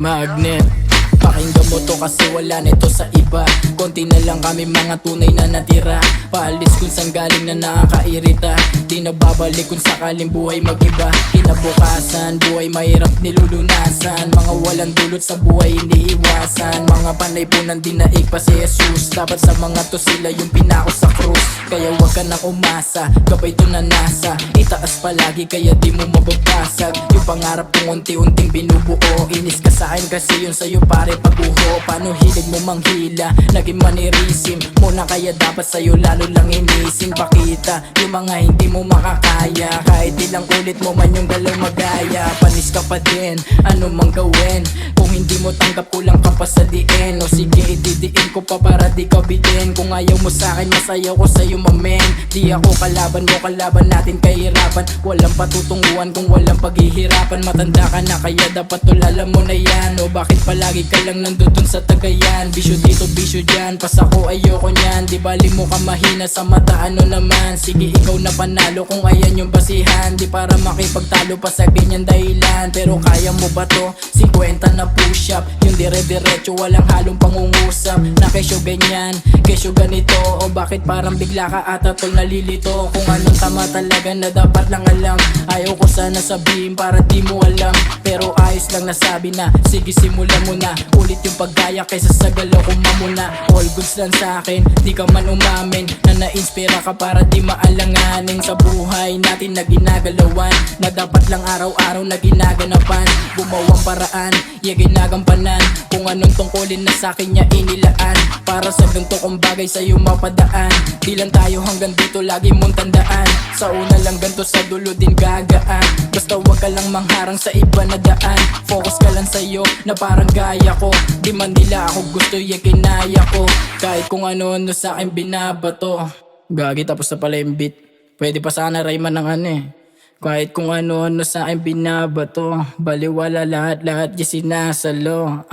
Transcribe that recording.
Magnet. Pakinggan mo to kasi wala nito sa iba. Konti na lang kami mga tunay na natira. Paalis kung saan galing na nakakairita. Di na babalik kung sakaling buhay mag-iba. Kinabukasan, buhay mahirap nilulunasan. Mga walang dulot sa buhay iniiwasan. Mga panay po nang dinaig pa si Jesus. Dapat sa mga to sila yung pinako sa krus. Kaya wag ka nang umasa, gabay to na nasa. Itaas palagi kaya di mo mababasag. Yung pangarap kong unti-unting binubuo. Inis ka sa akin kasi yun sa'yo pare paguho. Paano hilig mo manghila, naging manirisim mo na kaya dapat sa'yo lalo lang inisin. Pakita yung mga hindi mo makakaya. Kahit ilang ulit mo man yung galaw magaya. Panis ka pa din, ano mang gawin. Kung hindi mo tanggap kulang ka pa sa diin. O sige ididiin ko pa para di ka bitin. Kung ayaw mo sa'kin masayaw ko sa'yo mamen. Di ako kalaban mo, kalaban natin kahirapan. Walang patutunguhan kung walang paghihirapan. Matanda ka na kaya dapat tulala mo na yan. O bakit palagi ka lang nandun sa Tagayan. Bisyo dito, bisyo dyan, pas ako ayoko nyan. Di bali mo ka mahina sa mata, ano naman. Sige ikaw na panalo kung ayan yung basihan. Di para makipagtalo pa sa ganyan dahilan. Pero kaya mo ba to? 50 na push up. Yung dire-diretso walang halong pangungusap. Na kesyo ganyan, kesyo ganito. O bakit parang bigla ka ata tol nalilito. Kung anong tama talaga na dapat lang alam. Ayaw ko sana sabihin para di mo alam. Pero ayos lang nasabi na. Sige simulan mo na. Ulit yung paggaya kaysa sa galaw kong mamuna. All goods lang sa akin, di ka man umamin. Na na-inspira ka para di maalanganin. Sa buhay natin na ginagalawan. Na dapat lang araw-araw na ginaganapan. Bumawang paraan, iya ginagampanan. Kung anong tungkulin na sa akin niya inilaan. Para sa ganito kong bagay sa'yo mapadaan. Di lang tayo hanggang dito lagi mong tandaan. Sa una lang ganto sa dulo din gagaan. Basta wag ka lang mangharang sa iba na daan. Focus ka lang sa'yo na parang gaya ko. Di man nila ako gusto ya kinaya ko. Kahit kung ano-ano sa akin binabato. Gagi tapos na pala yung beat. Pwede pa sana rhyme ng ano eh. Kahit kung ano-ano sa akin binabato. Baliwala lahat-lahat yung sinasalo.